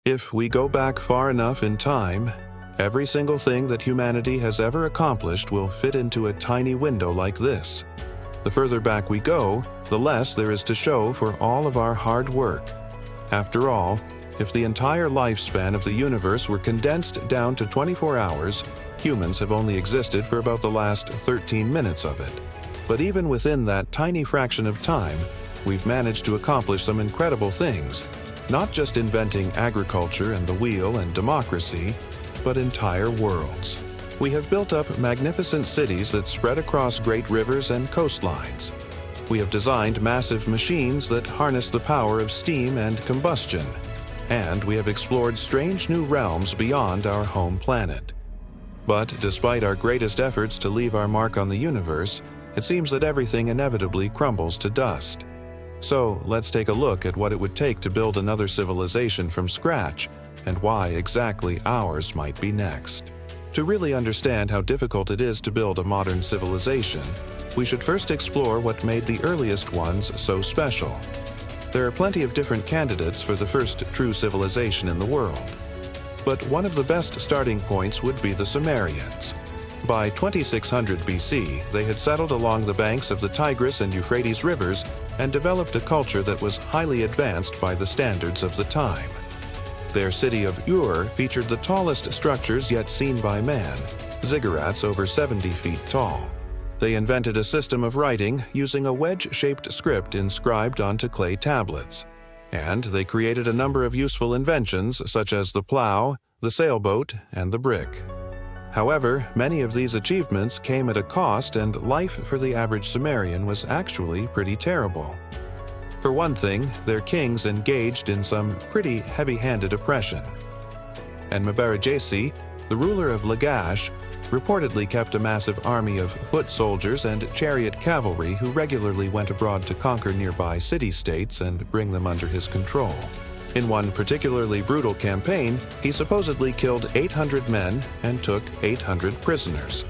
If we go back far enough in time, every single thing that humanity has ever accomplished will fit into a tiny window like this. The further back we go, the less there is to show for all of our hard work. After all, if the entire lifespan of the universe were condensed down to 24 hours, humans have only existed for about the last 13 minutes of it. But even within that tiny fraction of time, we've managed to accomplish some incredible things, not just inventing agriculture and the wheel and democracy, but entire worlds. We have built up magnificent cities that spread across great rivers and coastlines. We have designed massive machines that harness the power of steam and combustion. And we have explored strange new realms beyond our home planet. But despite our greatest efforts to leave our mark on the universe, it seems that everything inevitably crumbles to dust. So let's take a look at what it would take to build another civilization from scratch, and why exactly ours might be next. To really understand how difficult it is to build a modern civilization, we should first explore what made the earliest ones so special. There are plenty of different candidates for the first true civilization in the world. But one of the best starting points would be the Sumerians. By 2600 BC, they had settled along the banks of the Tigris and Euphrates rivers and developed a culture that was highly advanced by the standards of the time. Their city of Ur featured the tallest structures yet seen by man, ziggurats over 70 feet tall. They invented a system of writing using a wedge-shaped script inscribed onto clay tablets. And they created a number of useful inventions such as the plow, the sailboat, and the brick. However, many of these achievements came at a cost, and life for the average Sumerian was actually pretty terrible. For one thing, their kings engaged in some pretty heavy-handed oppression. And Mebarajesi, the ruler of Lagash, reportedly kept a massive army of foot soldiers and chariot cavalry who regularly went abroad to conquer nearby city-states and bring them under his control. In one particularly brutal campaign, he supposedly killed 800 men and took 800 prisoners.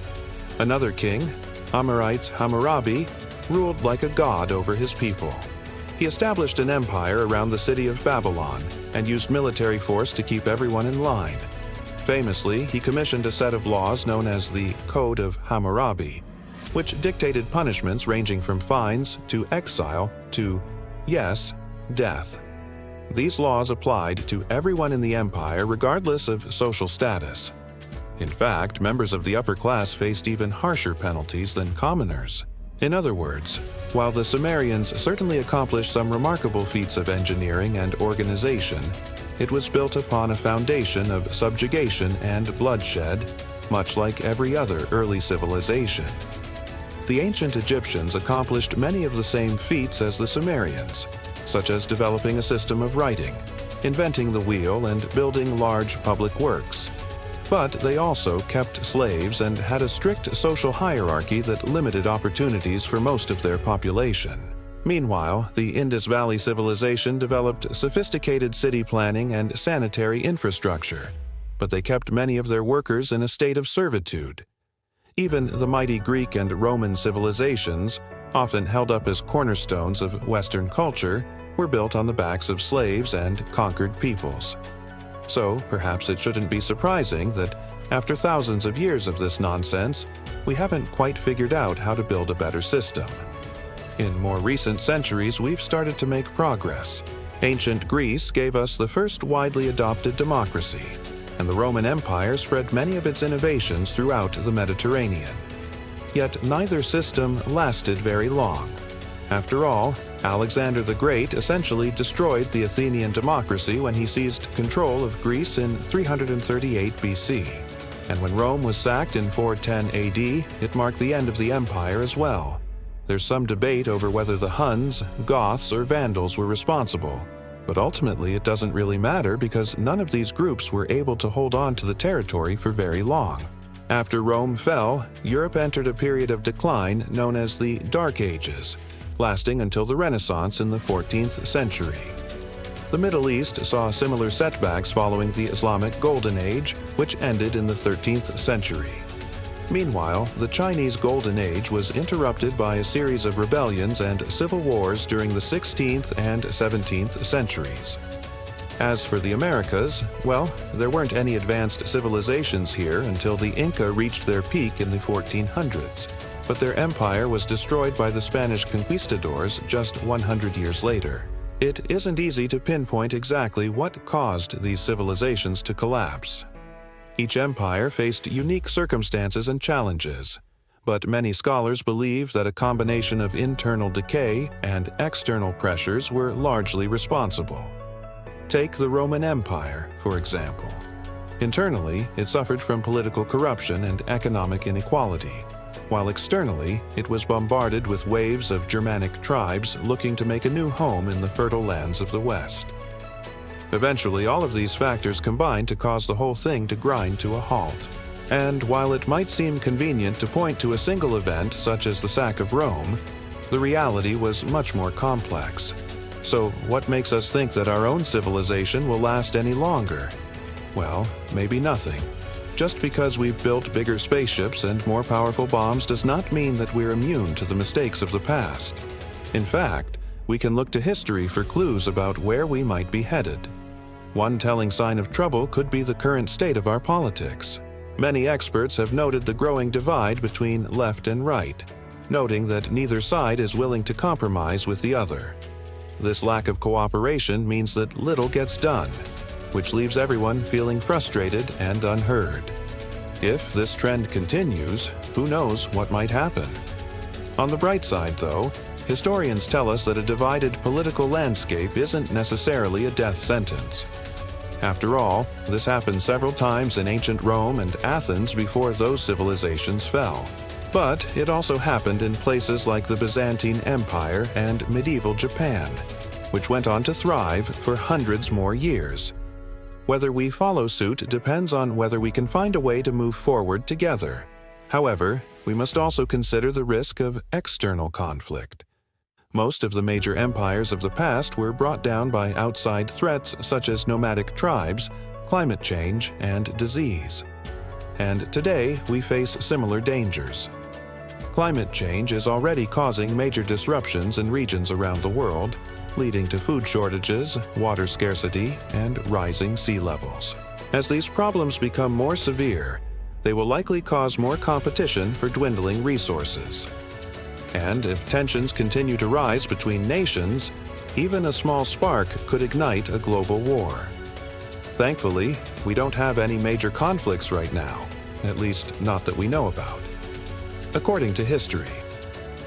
Another king, Amorites Hammurabi, ruled like a god over his people. He established an empire around the city of Babylon and used military force to keep everyone in line. Famously, he commissioned a set of laws known as the Code of Hammurabi, which dictated punishments ranging from fines to exile to, yes, death. These laws applied to everyone in the empire regardless of social status. In fact, members of the upper class faced even harsher penalties than commoners. In other words, while the Sumerians certainly accomplished some remarkable feats of engineering and organization, it was built upon a foundation of subjugation and bloodshed, much like every other early civilization. The ancient Egyptians accomplished many of the same feats as the Sumerians, such as developing a system of writing, inventing the wheel, and building large public works. But they also kept slaves and had a strict social hierarchy that limited opportunities for most of their population. Meanwhile, the Indus Valley civilization developed sophisticated city planning and sanitary infrastructure, but they kept many of their workers in a state of servitude. Even the mighty Greek and Roman civilizations, often held up as cornerstones of Western culture, were built on the backs of slaves and conquered peoples. So, perhaps it shouldn't be surprising that, after thousands of years of this nonsense, we haven't quite figured out how to build a better system. In more recent centuries, we've started to make progress. Ancient Greece gave us the first widely adopted democracy, and the Roman Empire spread many of its innovations throughout the Mediterranean. Yet neither system lasted very long. After all, Alexander the Great essentially destroyed the Athenian democracy when he seized control of Greece in 338 BC. And when Rome was sacked in 410 AD, it marked the end of the empire as well. There's some debate over whether the Huns, Goths, or Vandals were responsible, but ultimately it doesn't really matter because none of these groups were able to hold on to the territory for very long. After Rome fell, Europe entered a period of decline known as the Dark Ages, lasting until the Renaissance in the 14th century. The Middle East saw similar setbacks following the Islamic Golden Age, which ended in the 13th century. Meanwhile, the Chinese Golden Age was interrupted by a series of rebellions and civil wars during the 16th and 17th centuries. As for the Americas, well, there weren't any advanced civilizations here until the Inca reached their peak in the 1400s, but their empire was destroyed by the Spanish conquistadors just 100 years later. It isn't easy to pinpoint exactly what caused these civilizations to collapse. Each empire faced unique circumstances and challenges, but many scholars believe that a combination of internal decay and external pressures were largely responsible. Take the Roman Empire, for example. Internally, it suffered from political corruption and economic inequality, while externally, it was bombarded with waves of Germanic tribes looking to make a new home in the fertile lands of the West. Eventually, all of these factors combined to cause the whole thing to grind to a halt. And while it might seem convenient to point to a single event such as the sack of Rome, the reality was much more complex. So, what makes us think that our own civilization will last any longer? Well, maybe nothing. Just because we've built bigger spaceships and more powerful bombs does not mean that we're immune to the mistakes of the past. In fact, we can look to history for clues about where we might be headed. One telling sign of trouble could be the current state of our politics. Many experts have noted the growing divide between left and right, noting that neither side is willing to compromise with the other. This lack of cooperation means that little gets done, which leaves everyone feeling frustrated and unheard. If this trend continues, who knows what might happen? On the bright side, though, historians tell us that a divided political landscape isn't necessarily a death sentence. After all, this happened several times in ancient Rome and Athens before those civilizations fell. But it also happened in places like the Byzantine Empire and medieval Japan, which went on to thrive for hundreds more years. Whether we follow suit depends on whether we can find a way to move forward together. However, we must also consider the risk of external conflict. Most of the major empires of the past were brought down by outside threats such as nomadic tribes, climate change, and disease. And today, we face similar dangers. Climate change is already causing major disruptions in regions around the world, leading to food shortages, water scarcity, and rising sea levels. As these problems become more severe, they will likely cause more competition for dwindling resources. And if tensions continue to rise between nations, even a small spark could ignite a global war. Thankfully, we don't have any major conflicts right now, at least not that we know about. According to history,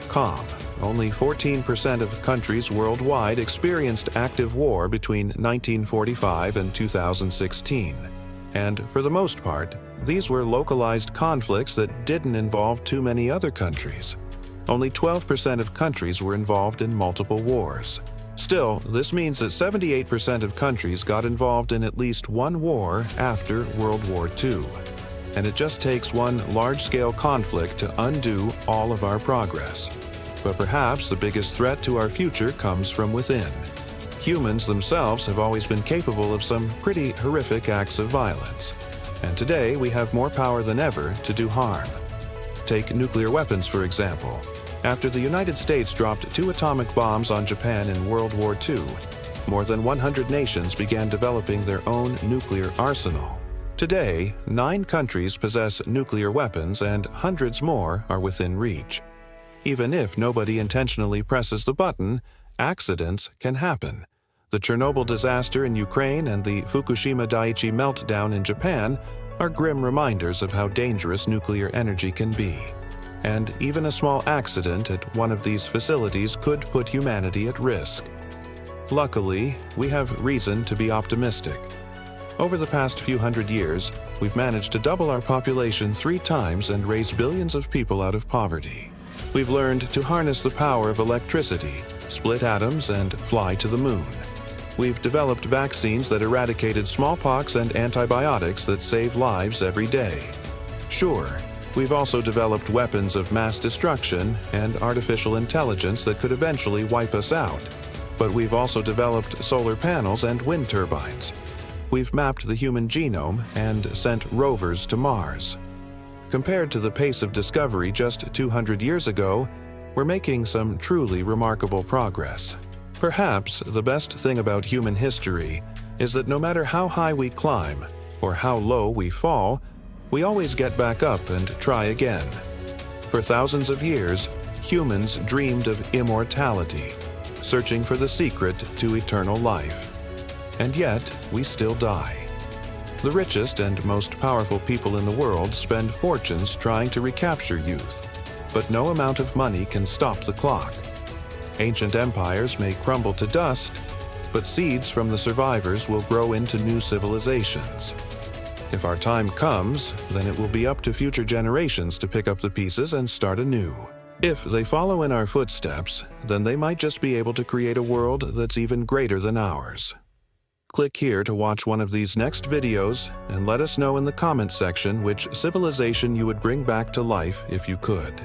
calm. Only 14% of countries worldwide experienced active war between 1945 and 2016. And for the most part, these were localized conflicts that didn't involve too many other countries. Only 12% of countries were involved in multiple wars. Still, this means that 78% of countries got involved in at least one war after World War II. And it just takes one large-scale conflict to undo all of our progress. But perhaps the biggest threat to our future comes from within. Humans themselves have always been capable of some pretty horrific acts of violence. And today we have more power than ever to do harm. Take nuclear weapons, for example. After the United States dropped 2 atomic bombs on Japan in World War II, more than 100 nations began developing their own nuclear arsenal. Today, 9 countries possess nuclear weapons and hundreds more are within reach. Even if nobody intentionally presses the button, accidents can happen. The Chernobyl disaster in Ukraine and the Fukushima Daiichi meltdown in Japan are grim reminders of how dangerous nuclear energy can be. And even a small accident at one of these facilities could put humanity at risk. Luckily, we have reason to be optimistic. Over the past few hundred years, we've managed to double our population 3 times and raise billions of people out of poverty. We've learned to harness the power of electricity, split atoms, and fly to the moon. We've developed vaccines that eradicated smallpox and antibiotics that save lives every day. Sure, we've also developed weapons of mass destruction and artificial intelligence that could eventually wipe us out. But we've also developed solar panels and wind turbines. We've mapped the human genome and sent rovers to Mars. Compared to the pace of discovery just 200 years ago, we're making some truly remarkable progress. Perhaps the best thing about human history is that no matter how high we climb or how low we fall, we always get back up and try again. For thousands of years, humans dreamed of immortality, searching for the secret to eternal life. And yet, we still die. The richest and most powerful people in the world spend fortunes trying to recapture youth, but no amount of money can stop the clock. Ancient empires may crumble to dust, but seeds from the survivors will grow into new civilizations. If our time comes, then it will be up to future generations to pick up the pieces and start anew. If they follow in our footsteps, then they might just be able to create a world that's even greater than ours. Click here to watch one of these next videos and let us know in the comments section which civilization you would bring back to life if you could.